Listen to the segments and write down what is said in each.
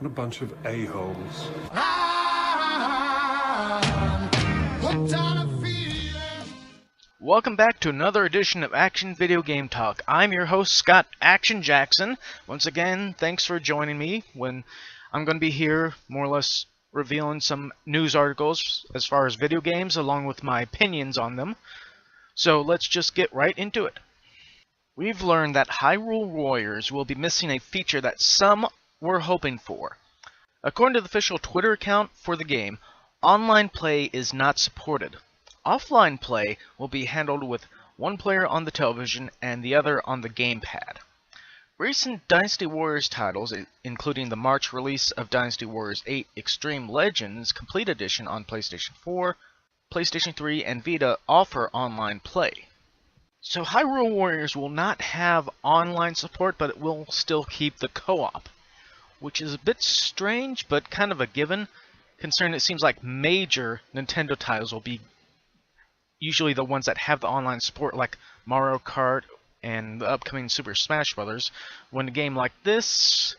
What a bunch of a-holes. Welcome back to another edition of Action Video Game Talk. I'm your host, Scott Action Jackson. Once again, thanks for joining me when I'm going to be here more or less revealing some news articles as far as video games along with my opinions on them. So let's just get right into it. We've learned that Hyrule Warriors will be missing a feature that some were hoping for. According to the official Twitter account for the game, online play is not supported. Offline play will be handled with one player on the television and the other on the gamepad. Recent Dynasty Warriors titles, including the March release of Dynasty Warriors 8 Extreme Legends Complete Edition on PlayStation 4, PlayStation 3, and Vita, offer online play. So Hyrule Warriors will not have online support, but it will still keep the co-op, which is a bit strange, but kind of a given, considering it seems like major Nintendo titles will be usually the ones that have the online support, like Mario Kart and the upcoming Super Smash Bros. When a game like this,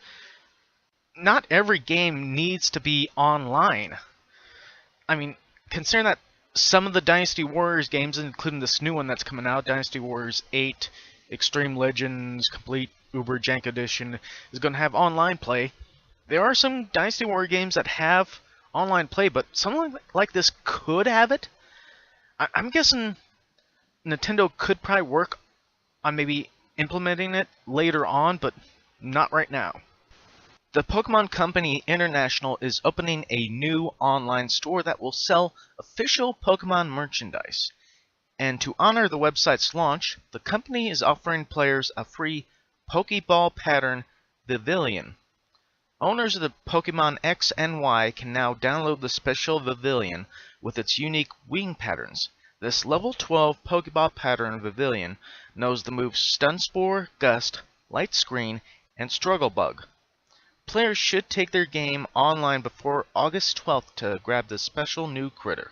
not every game needs to be online. I mean, considering that some of the Dynasty Warriors games, including this new one that's coming out, Dynasty Warriors 8 Extreme Legends Complete Uber Jank Edition, is going to have online play. There are some Dynasty Warrior games that have online play, but something like this could have it. I'm guessing Nintendo could probably work on maybe implementing it later on, but not right now. The Pokemon Company International is opening a new online store that will sell official Pokemon merchandise. And to honor the website's launch, the company is offering players a free Pokeball pattern Vivillon. Owners of the Pokemon X and Y can now download the special Vivillon with its unique wing patterns. This level 12 Pokeball pattern Vivillon knows the moves Stun Spore, Gust, Light Screen, and Struggle Bug. Players should take their game online before August 12th to grab this special new critter.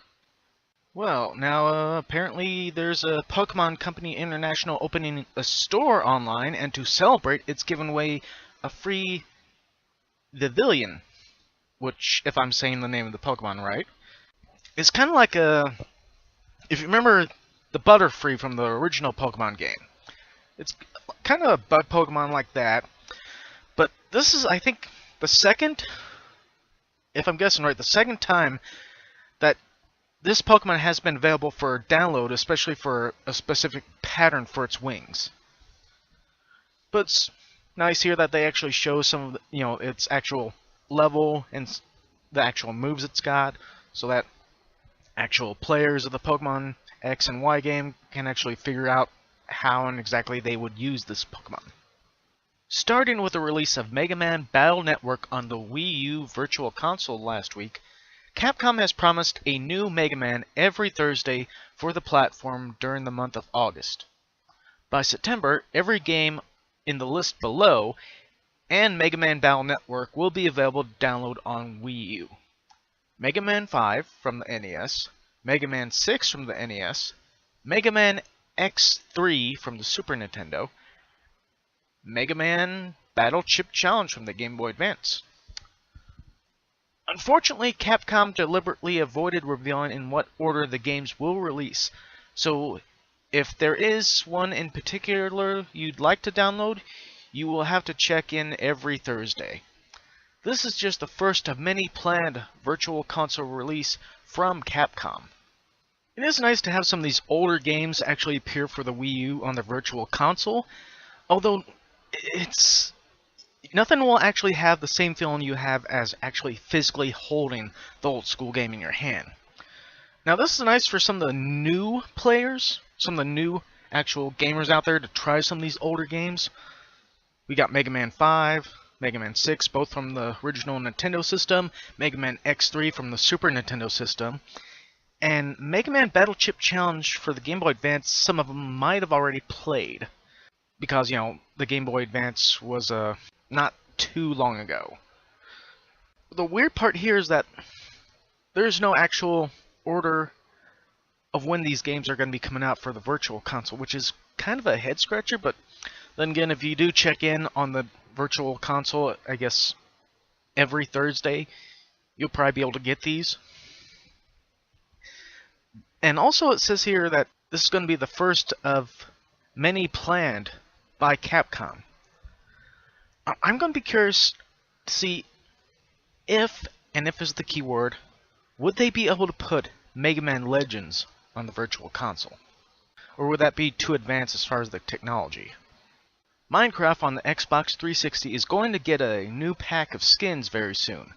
Well, now apparently there's a Pokemon Company International opening a store online, and to celebrate, it's giving away a free Vivillon, which, if I'm saying the name of the Pokemon right, is kind of like a... If you remember the Butterfree from the original Pokemon game, it's kind of a bug Pokemon like that. But this is, I think, the second, if I'm guessing right, the second time that this Pokemon has been available for download, especially for a specific pattern for its wings. But it's nice here that they actually show some of the, its actual level and the actual moves it's got, so that actual players of the Pokemon X and Y game can actually figure out how and exactly they would use this Pokemon. Starting with the release of Mega Man Battle Network on the Wii U Virtual Console last week, Capcom has promised a new Mega Man every Thursday for the platform during the month of August. By September, every game in the list below and Mega Man Battle Network will be available to download on Wii U. Mega Man 5 from the NES, Mega Man 6 from the NES, Mega Man X3 from the Super Nintendo, Mega Man Battle Chip Challenge from the Game Boy Advance. Unfortunately, Capcom deliberately avoided revealing in what order the games will release, so if there is one in particular you'd like to download, you will have to check in every Thursday. This is just the first of many planned Virtual Console release from Capcom. It is nice to have some of these older games actually appear for the Wii U on the Virtual Console, although nothing will actually have the same feeling you have as actually physically holding the old school game in your hand. Now this is nice for some of the new players, some of the new actual gamers out there to try some of these older games. We got Mega Man 5, Mega Man 6, both from the original Nintendo system, Mega Man X3 from the Super Nintendo system, and Mega Man Battle Chip Challenge for the Game Boy Advance. Some of them might have already played, because, the Game Boy Advance was not too long ago. The weird part here is that there's no actual order of when these games are going to be coming out for the Virtual Console, which is kind of a head-scratcher, but then again, if you do check in on the Virtual Console, I guess every Thursday, you'll probably be able to get these. And also it says here that this is going to be the first of many planned by Capcom. I'm going to be curious to see if, and if is the key word, would they be able to put Mega Man Legends on the Virtual Console? Or would that be too advanced as far as the technology? Minecraft on the Xbox 360 is going to get a new pack of skins very soon.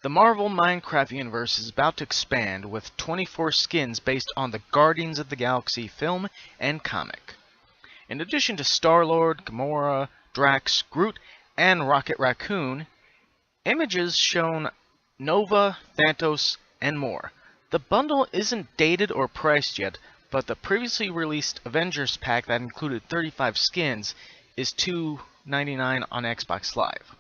The Marvel Minecraft universe is about to expand with 24 skins based on the Guardians of the Galaxy film and comic. In addition to Star-Lord, Gamora, Drax, Groot, and Rocket Raccoon, images shown Nova, Thanos, and more. The bundle isn't dated or priced yet, but the previously released Avengers pack that included 35 skins is $2.99 on Xbox Live.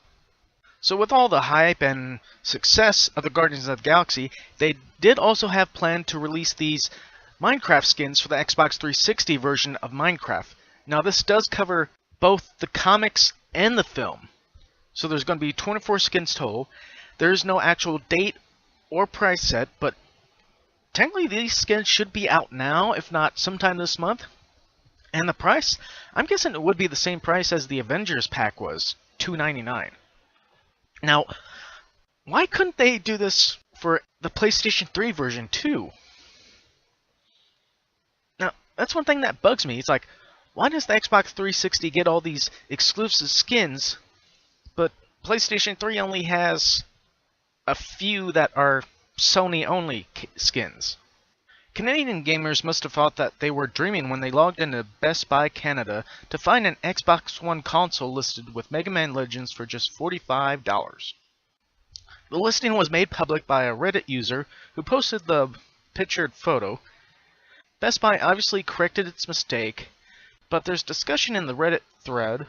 So with all the hype and success of the Guardians of the Galaxy, they did also have planned to release these Minecraft skins for the Xbox 360 version of Minecraft. Now this does cover both the comics and the film. So there's going to be 24 skins total. There's no actual date or price set, but technically these skins should be out now, if not sometime this month. And the price, I'm guessing it would be the same price as the Avengers pack was, $2.99. Now, why couldn't they do this for the PlayStation 3 version too? Now, that's one thing that bugs me. It's like, why does the Xbox 360 get all these exclusive skins, but PlayStation 3 only has a few that are Sony-only skins? Canadian gamers must have thought that they were dreaming when they logged into Best Buy Canada to find an Xbox One console listed with Mega Man Legends for just $45. The listing was made public by a Reddit user who posted the pictured photo. Best Buy obviously corrected its mistake, but there's discussion in the Reddit thread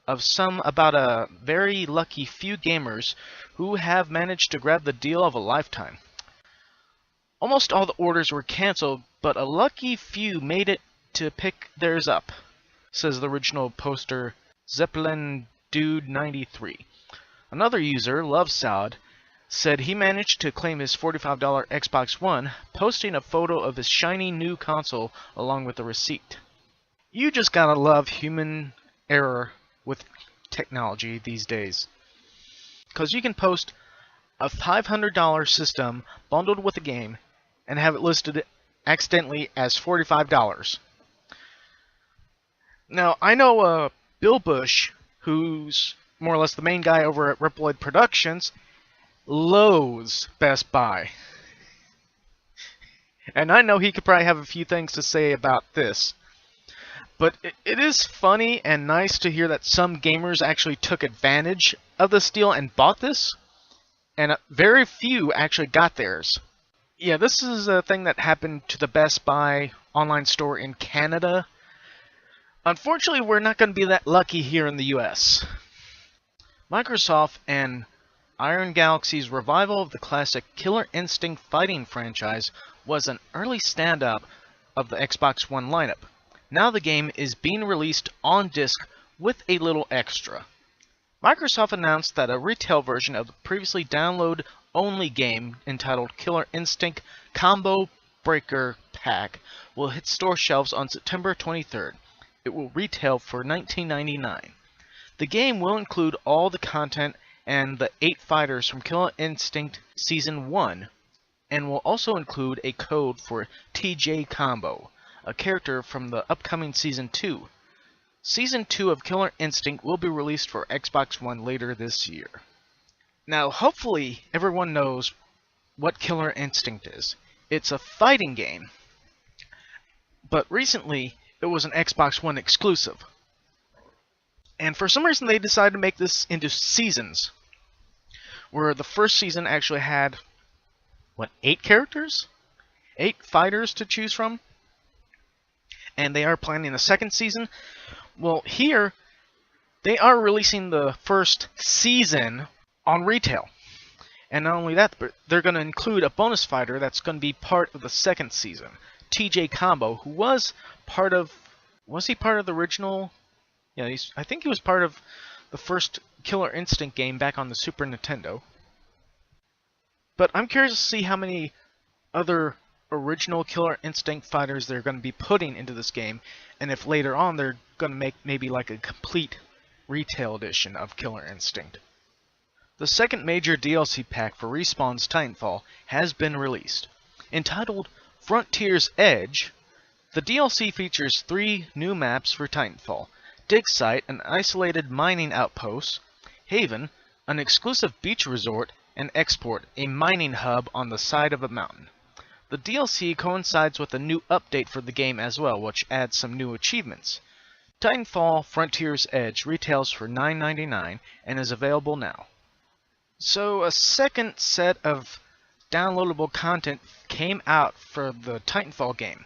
of some about a very lucky few gamers who have managed to grab the deal of a lifetime. Almost all the orders were cancelled, but a lucky few made it to pick theirs up, says the original poster Zeppelin Dude 93. Another user, Love Salad, said he managed to claim his $45 Xbox One, posting a photo of his shiny new console along with the receipt. You just gotta love human error with technology these days. Because you can post a $500 system bundled with a game and have it listed accidentally as $45. Now, I know Bill Bush, who's more or less the main guy over at Reploid Productions, loathes Best Buy. And I know he could probably have a few things to say about this. But it is funny and nice to hear that some gamers actually took advantage of this deal and bought this, and very few actually got theirs. Yeah, this is a thing that happened to the Best Buy online store in Canada. Unfortunately, we're not going to be that lucky here in the US. Microsoft and Iron Galaxy's revival of the classic Killer Instinct fighting franchise was an early stand-up of the Xbox One lineup. Now the game is being released on disc with a little extra. Microsoft announced that a retail version of the previously download-only game entitled Killer Instinct Combo Breaker Pack will hit store shelves on September 23rd. It will retail for $19.99. The game will include all the content and the 8 fighters from Killer Instinct Season 1, and will also include a code for TJ Combo, a character from the upcoming Season 2. Season 2 of Killer Instinct will be released for Xbox One later this year. Now, hopefully, everyone knows what Killer Instinct is. It's a fighting game, but recently, it was an Xbox One exclusive. And for some reason, they decided to make this into seasons, where the first season actually had, 8 characters? 8 fighters to choose from? And they are planning a second season. Well, here, they are releasing the first season on retail. And not only that, but they're going to include a bonus fighter that's going to be part of the second season. TJ Combo, who was part of... Was he part of the original? Yeah, I think he was part of the first Killer Instinct game back on the Super Nintendo. But I'm curious to see how many other original Killer Instinct fighters they're going to be putting into this game, and if later on they're going to make maybe like a complete retail edition of Killer Instinct. The second major DLC pack for Respawn's Titanfall has been released. Entitled Frontier's Edge, the DLC features 3 new maps for Titanfall: Dig Site, an isolated mining outpost; Haven, an exclusive beach resort; and Export, a mining hub on the side of a mountain. The DLC coincides with a new update for the game as well, which adds some new achievements. Titanfall Frontier's Edge retails for $9.99 and is available now. So a second set of downloadable content came out for the Titanfall game.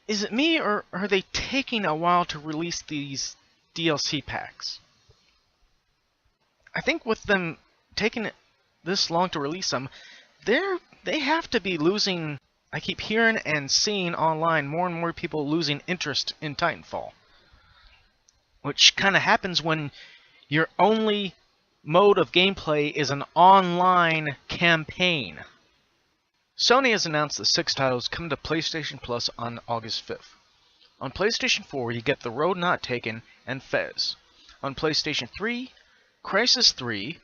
Is it me, or are they taking a while to release these DLC packs? I think with them taking this long to release them, they have to be losing. I keep hearing and seeing online more and more people losing interest in Titanfall, which kind of happens when your only mode of gameplay is an online campaign. Sony has announced that 6 titles come to PlayStation Plus on August 5th. On PlayStation 4, you get The Road Not Taken and Fez. On PlayStation 3, Crysis 3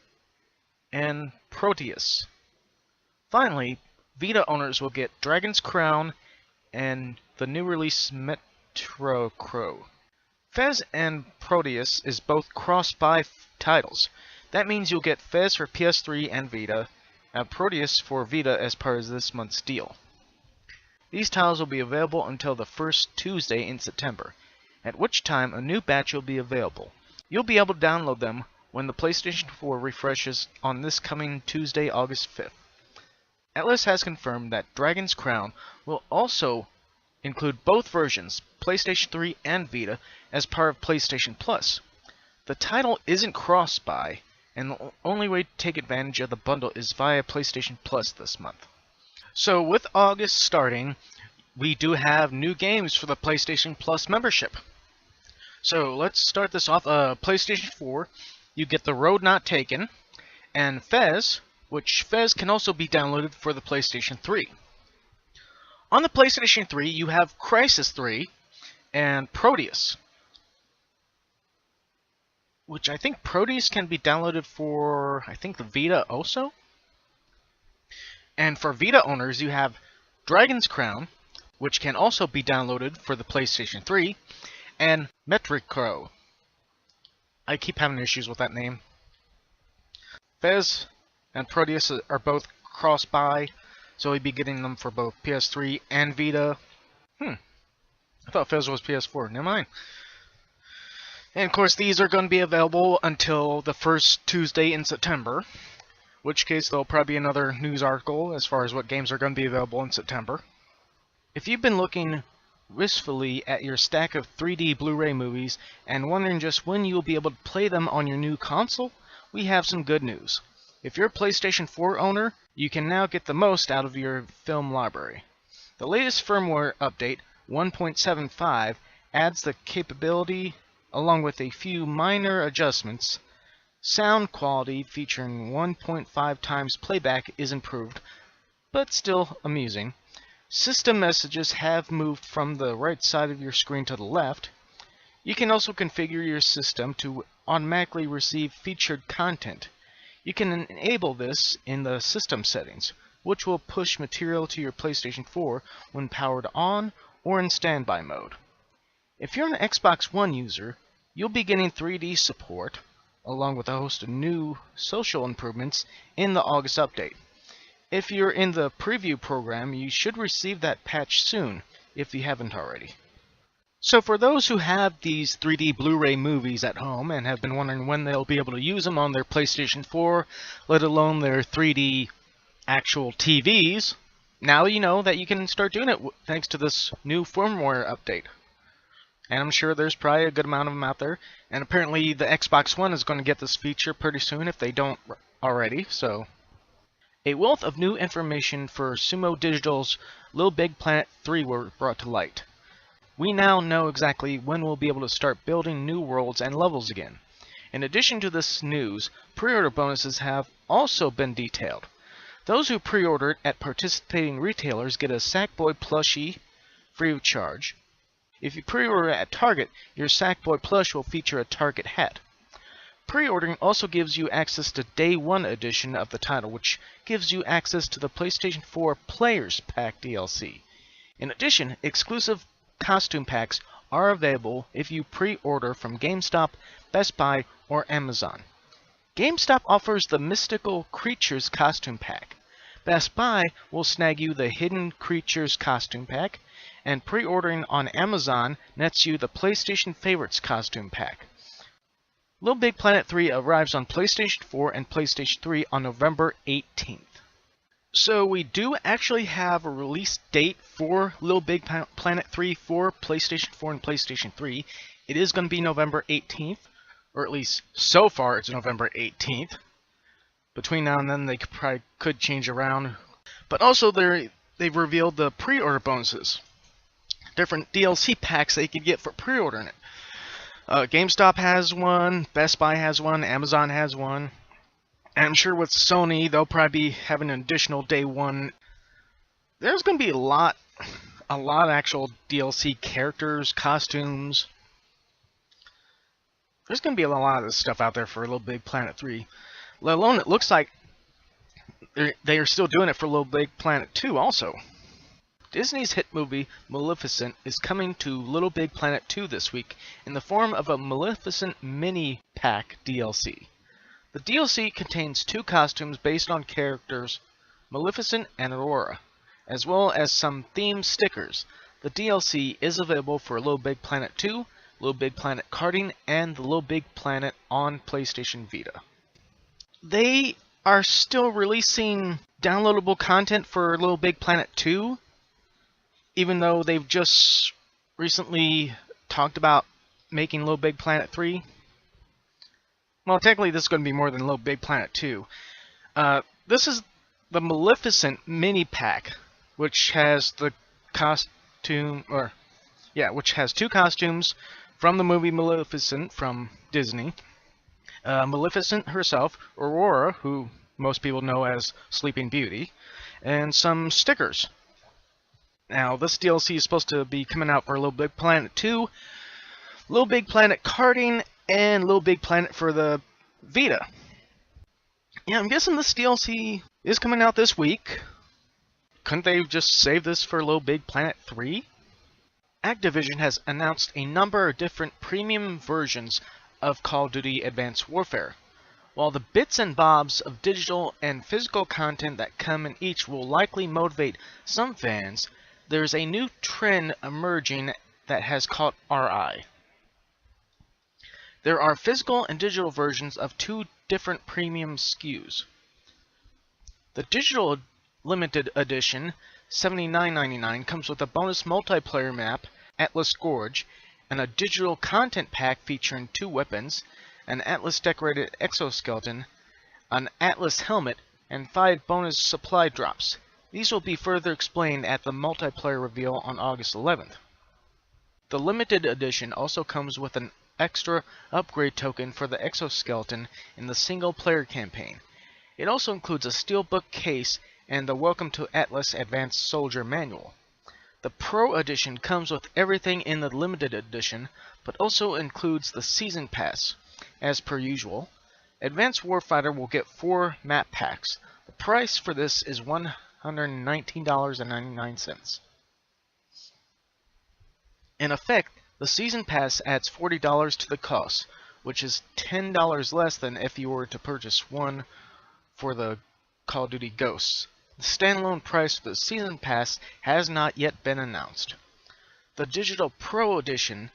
and Proteus. Finally, Vita owners will get Dragon's Crown and the new release Metro Crow. Fez and Proteus is both cross-buy titles. That means you'll get Fez for PS3 and Vita, and Proteus for Vita as part of this month's deal. These titles will be available until the first Tuesday in September, at which time a new batch will be available. You'll be able to download them when the PlayStation 4 refreshes on this coming Tuesday, August 5th. Atlus has confirmed that Dragon's Crown will also include both versions, PlayStation 3 and Vita, as part of PlayStation Plus. The title isn't cross-buy, and the only way to take advantage of the bundle is via PlayStation Plus this month. So with August starting, we do have new games for the PlayStation Plus membership. So let's start this off. PlayStation 4, you get The Road Not Taken, and Fez, which Fez can also be downloaded for the PlayStation 3. On the PlayStation 3, you have Crysis 3 and Proteus, which I think Proteus can be downloaded for, the Vita also. And for Vita owners, you have Dragon's Crown, which can also be downloaded for the PlayStation 3, and Metric Crow. I keep having issues with that name. Fez and Proteus are both cross-buy, so we'll be getting them for both PS3 and Vita. I thought Fez was PS4. Never mind. And of course, these are going to be available until the first Tuesday in September, in which case there'll probably be another news article as far as what games are going to be available in September. If you've been looking wistfully at your stack of 3D Blu-ray movies and wondering just when you'll be able to play them on your new console, we have some good news. If you're a PlayStation 4 owner, you can now get the most out of your film library. The latest firmware update, 1.75, adds the capability, along with a few minor adjustments. Sound quality featuring 1.5 times playback is improved, but still amusing. System messages have moved from the right side of your screen to the left. You can also configure your system to automatically receive featured content. You can enable this in the system settings, which will push material to your PlayStation 4 when powered on or in standby mode. If you're an Xbox One user, you'll be getting 3D support, along with a host of new social improvements in the August update. If you're in the preview program, you should receive that patch soon, if you haven't already. So for those who have these 3D Blu-ray movies at home and have been wondering when they'll be able to use them on their PlayStation 4, let alone their 3D actual TVs, now you know that you can start doing it thanks to this new firmware update. And I'm sure there's probably a good amount of them out there. And apparently the Xbox One is going to get this feature pretty soon if they don't already, so. A wealth of new information for Sumo Digital's Little Big Planet 3 were brought to light. we now know exactly when we'll be able to start building new worlds and levels again. In addition to this news, pre-order bonuses have also been detailed. Those who pre-ordered at participating retailers get a Sackboy plushie free of charge. If you pre-order at Target, your Sackboy plush will feature a Target hat. Pre-ordering also gives you access to Day 1 edition of the title, which gives you access to the PlayStation 4 Players Pack DLC. In addition, exclusive costume packs are available if you pre-order from GameStop, Best Buy, or Amazon. GameStop offers the Mystical Creatures costume pack. Best Buy will snag you the Hidden Creatures costume pack, and pre-ordering on Amazon nets you the PlayStation Favorites costume pack. Little Big Planet 3 arrives on PlayStation 4 and PlayStation 3 on November 18th. So we do actually have a release date for Little Big Planet 3 for PlayStation 4 and PlayStation 3. It is going to be November 18th, or at least so far it's November 18th. Between now and then they could change around. But also they've revealed the pre-order bonuses. Different DLC packs they could get for pre-ordering it. GameStop has one, Best Buy has one, Amazon has one. And I'm sure with Sony, they'll probably be having an additional Day 1. There's going to be a lot of actual DLC characters, costumes. There's going to be a lot of this stuff out there for Little Big Planet 3. Let alone it looks like they are still doing it for Little Big Planet 2 also. Disney's hit movie Maleficent is coming to Little Big Planet 2 this week in the form of a Maleficent mini pack DLC. The DLC contains 2 costumes based on characters Maleficent and Aurora, as well as some themed stickers. The DLC is available for Little Big Planet 2, Little Big Planet Karting, and the Little Big Planet on PlayStation Vita. They are still releasing downloadable content for Little Big Planet 2, even though they've just recently talked about making Little Big Planet 3. Well, technically this is going to be more than Little Big Planet 2. This is the Maleficent mini pack, which has the which has 2 costumes from the movie Maleficent from Disney. Maleficent herself, Aurora, who most people know as Sleeping Beauty, and some stickers. Now, this DLC is supposed to be coming out for Little Big Planet 2, Little Big Planet Karting, and Little Big Planet for the Vita. Yeah, I'm guessing this DLC is coming out this week. Couldn't they just save this for Little Big Planet 3? Activision has announced a number of different premium versions of Call of Duty Advanced Warfare. While the bits and bobs of digital and physical content that come in each will likely motivate some fans, there's a new trend emerging that has caught our eye. There are physical and digital versions of 2 different premium SKUs. The digital limited edition, $79.99, comes with a bonus multiplayer map, Atlas Gorge, and a digital content pack featuring 2 weapons, an Atlas decorated exoskeleton, an Atlas helmet, and 5 bonus supply drops. These will be further explained at the multiplayer reveal on August 11th. The limited edition also comes with an extra upgrade token for the exoskeleton in the single-player campaign. It also includes a steelbook case and the Welcome to Atlas Advanced Soldier Manual. The Pro Edition comes with everything in the limited edition, but also includes the Season Pass. As per usual, Advanced Warfighter will get 4 map packs. The price for this is $119.99. In effect, the Season Pass adds $40 to the cost, which is $10 less than if you were to purchase one for the Call of Duty Ghosts. The standalone price for the Season Pass has not yet been announced. The Digital Pro Edition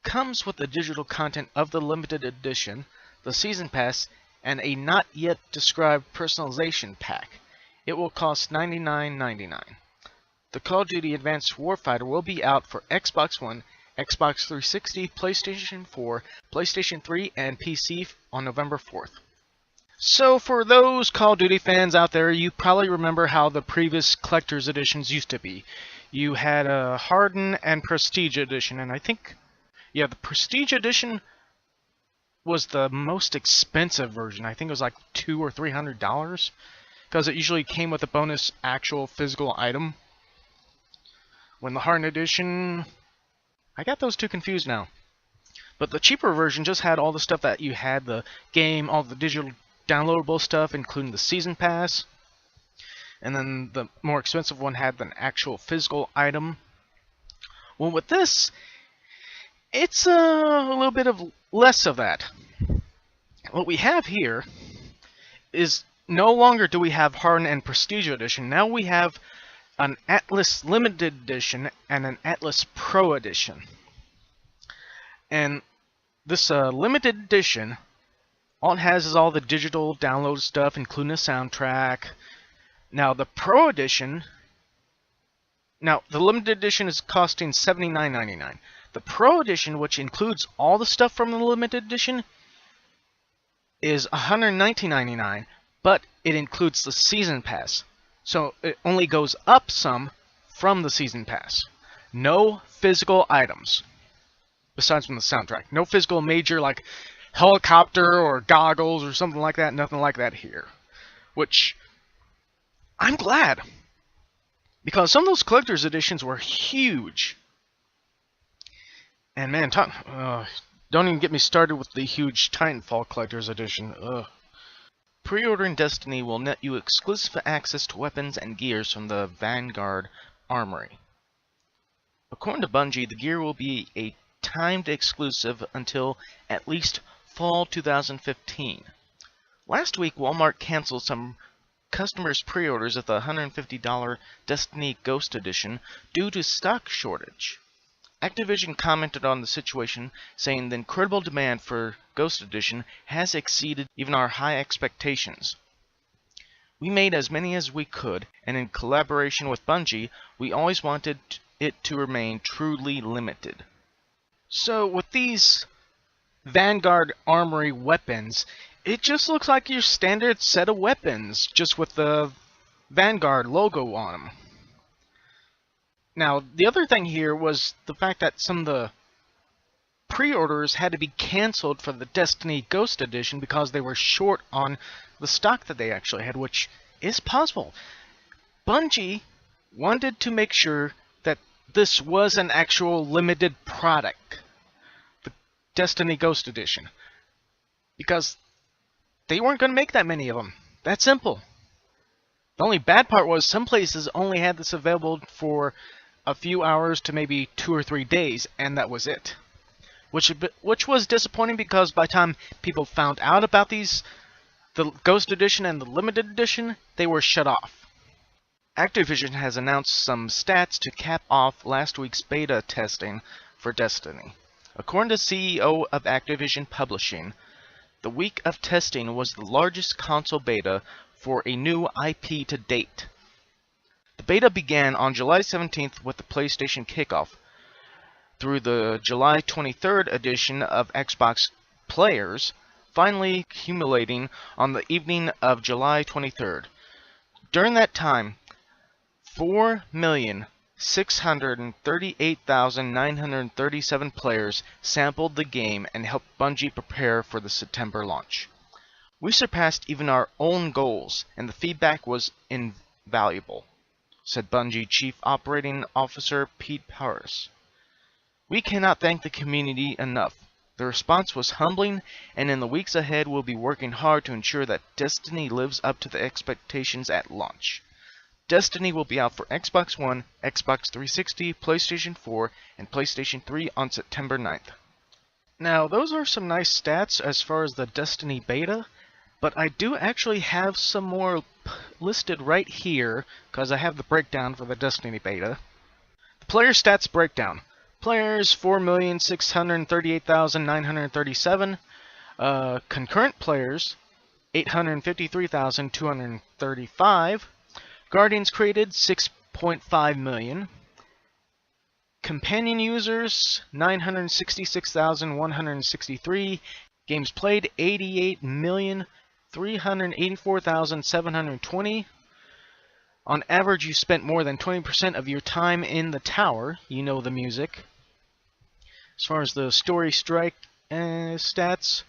comes with the digital content of the limited edition, the Season Pass, and a not yet described personalization pack. It will cost $99.99. The Call of Duty Advanced Warfighter will be out for Xbox One, Xbox 360, PlayStation 4, PlayStation 3, and PC on November 4th. So for those Call of Duty fans out there, you probably remember how the previous collector's editions used to be. You had a Harden and Prestige Edition, and I think, yeah, the Prestige Edition was the most expensive version. I think it was like $200 or $300, because it usually came with a bonus actual physical item. When the Harden Edition, I got those two confused now. But the cheaper version just had all the stuff that you had, the game, all the digital downloadable stuff, including the Season Pass. And then the more expensive one had an actual physical item. Well, with this, it's a little bit of less of that. What we have here is no longer do we have Harden and Prestige Edition. Now we have an Atlas Limited Edition and an Atlas Pro Edition. And this Limited Edition, all it has is all the digital download stuff, including the soundtrack. Now the Pro Edition, now the Limited Edition is costing $79.99. The Pro Edition, which includes all the stuff from the Limited Edition, is $119.99, but it includes the Season Pass. So it only goes up some from the Season Pass. No physical items, besides from the soundtrack. No physical major like helicopter or goggles or something like that. Nothing like that here. Which, I'm glad. Because some of those collector's editions were huge. And man, don't even get me started with the huge Titanfall collector's edition. Ugh. Pre-ordering Destiny will net you exclusive access to weapons and gears from the Vanguard Armory. According to Bungie, the gear will be a timed exclusive until at least fall 2015. Last week, Walmart canceled some customers' pre-orders of the $150 Destiny Ghost Edition due to stock shortage. Activision commented on the situation, saying the incredible demand for Ghost Edition has exceeded even our high expectations. We made as many as we could, and in collaboration with Bungie, we always wanted it to remain truly limited. So with these Vanguard Armory weapons, it just looks like your standard set of weapons, just with the Vanguard logo on them. Now, the other thing here was the fact that some of the pre-orders had to be canceled for the Destiny Ghost Edition because they were short on the stock that they actually had, which is possible. Bungie wanted to make sure that this was an actual limited product, the Destiny Ghost Edition, because they weren't going to make that many of them. That simple. The only bad part was some places only had this available for a few hours to maybe 2 or 3 days, and that was it. Which was disappointing, because by the time people found out about these, the Ghost Edition and the Limited Edition, they were shut off. Activision has announced some stats to cap off last week's beta testing for Destiny. According to CEO of Activision Publishing, the week of testing was the largest console beta for a new IP to date. The beta began on July 17th with the PlayStation kickoff, through the July 23rd edition of Xbox players, finally accumulating on the evening of July 23rd. During that time, 4,638,937 players sampled the game and helped Bungie prepare for the September launch. We surpassed even our own goals, and the feedback was invaluable, said Bungie Chief Operating Officer Pete Powers. We cannot thank the community enough. The response was humbling, and in the weeks ahead we'll be working hard to ensure that Destiny lives up to the expectations at launch. Destiny will be out for Xbox One, Xbox 360, PlayStation 4, and PlayStation 3 on September 9th. Now, those are some nice stats as far as the Destiny beta, but I do actually have some more listed right here, because I have the breakdown for the Destiny beta. The player stats breakdown. Players, 4,638,937. Concurrent players, 853,235. Guardians created, 6.5 million. Companion users, 966,163. Games played, 88,384,720. On average, you spent more than 20% of your time in the tower. You know the music. As far as the story strike stats,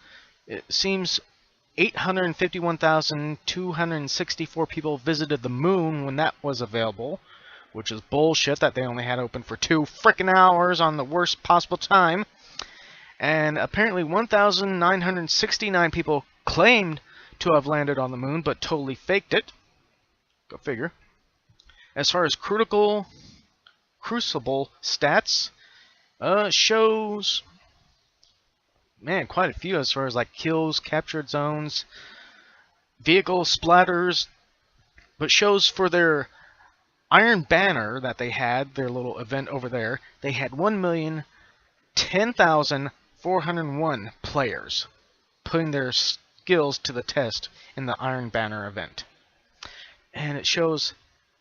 it seems 851,264 people visited the moon when that was available, which is bullshit that they only had open for 2 frickin' hours on the worst possible time. And apparently 1,969 people claimed to have landed on the moon, but totally faked it. Go figure. As far as Crucible stats, shows, man, quite a few as far as like kills, captured zones, vehicle splatters, but shows for their Iron Banner that they had, their little event over there, they had 1,010,401 players putting their skills to the test in the Iron Banner event. And it shows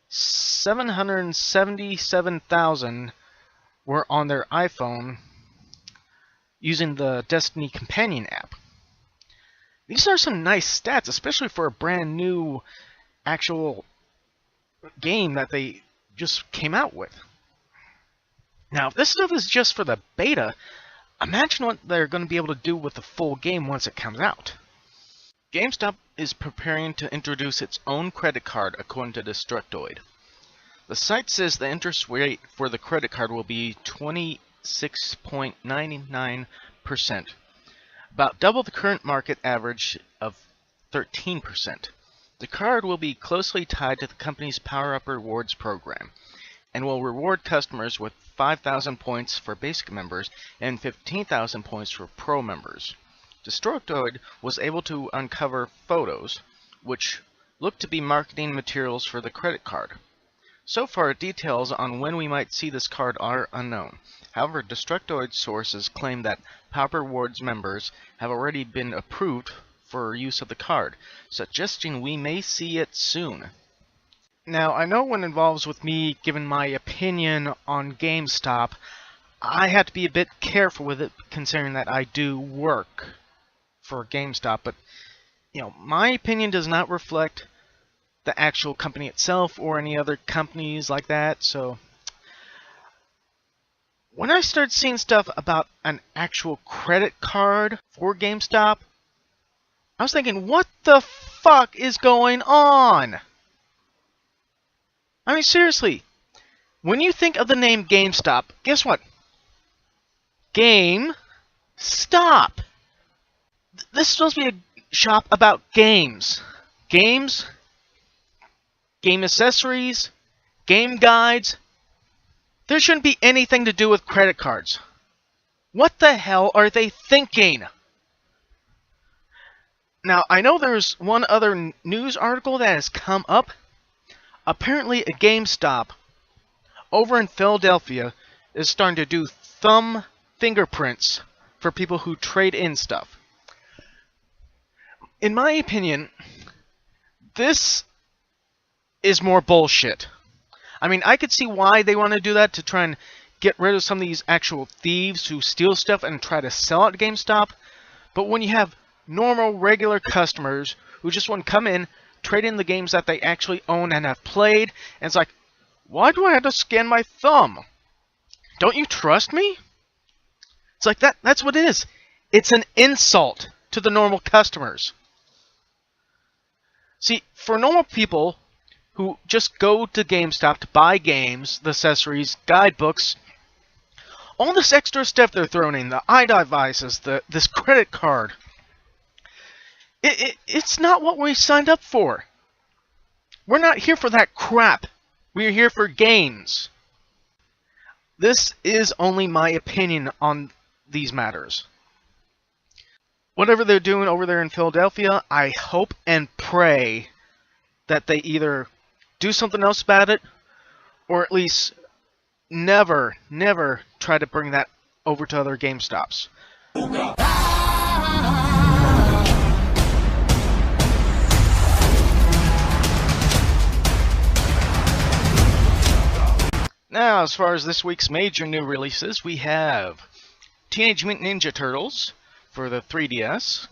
777,000 were on their iPhone using the Destiny Companion app. These are some nice stats, especially for a brand new actual game that they just came out with. Now, if this stuff is just for the beta, imagine what they're going to be able to do with the full game once it comes out. GameStop is preparing to introduce its own credit card, according to Destructoid. The site says the interest rate for the credit card will be 26.99%, about double the current market average of 13%. The card will be closely tied to the company's Power Up Rewards program, and will reward customers with 5,000 points for basic members and 15,000 points for pro members. Destructoid was able to uncover photos, which look to be marketing materials for the credit card. So far, details on when we might see this card are unknown. However, Destructoid sources claim that Power Rewards members have already been approved for use of the card, suggesting we may see it soon. Now, I know when it involves with me giving my opinion on GameStop, I have to be a bit careful with it, considering that I do work for GameStop, but my opinion does not reflect the actual company itself or any other companies like that. So when I started seeing stuff about an actual credit card for GameStop, I was thinking, what the fuck is going on? I mean, seriously, when you think of the name GameStop, guess what? Game Stop. This is supposed to be a shop about games. Games, game accessories, game guides. There shouldn't be anything to do with credit cards. What the hell are they thinking? Now, I know there's one other news article that has come up. Apparently, a GameStop over in Philadelphia is starting to do thumb fingerprints for people who trade in stuff. In my opinion, this is more bullshit. I mean, I could see why they want to do that, to try and get rid of some of these actual thieves who steal stuff and try to sell it at GameStop. But when you have normal, regular customers who just want to come in, trade in the games that they actually own and have played, and it's like, why do I have to scan my thumb? Don't you trust me? It's like that's what it is. It's an insult to the normal customers. See, for normal people who just go to GameStop to buy games, the accessories, guidebooks, all this extra stuff they're throwing in, the iDevices, this credit card, it's not what we signed up for. We're not here for that crap. We're here for games. This is only my opinion on these matters. Whatever they're doing over there in Philadelphia, I hope and pray that they either do something else about it, or at least never try to bring that over to other GameStops. Now, as far as this week's major new releases, we have Teenage Mutant Ninja Turtles for the 3DS,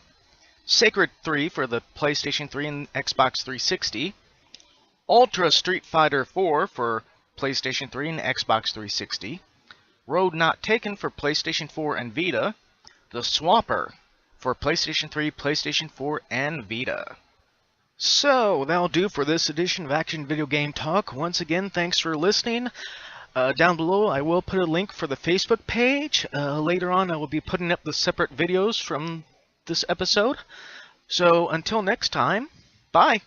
Sacred 3 for the PlayStation 3 and Xbox 360, Ultra Street Fighter 4 for PlayStation 3 and Xbox 360, Road Not Taken for PlayStation 4 and Vita, The Swapper for PlayStation 3, PlayStation 4, and Vita. So, that'll do for this edition of Action Video Game Talk. Once again, thanks for listening. Down below, I will put a link for the Facebook page. Later on, I will be putting up the separate videos from this episode. So, until next time, bye!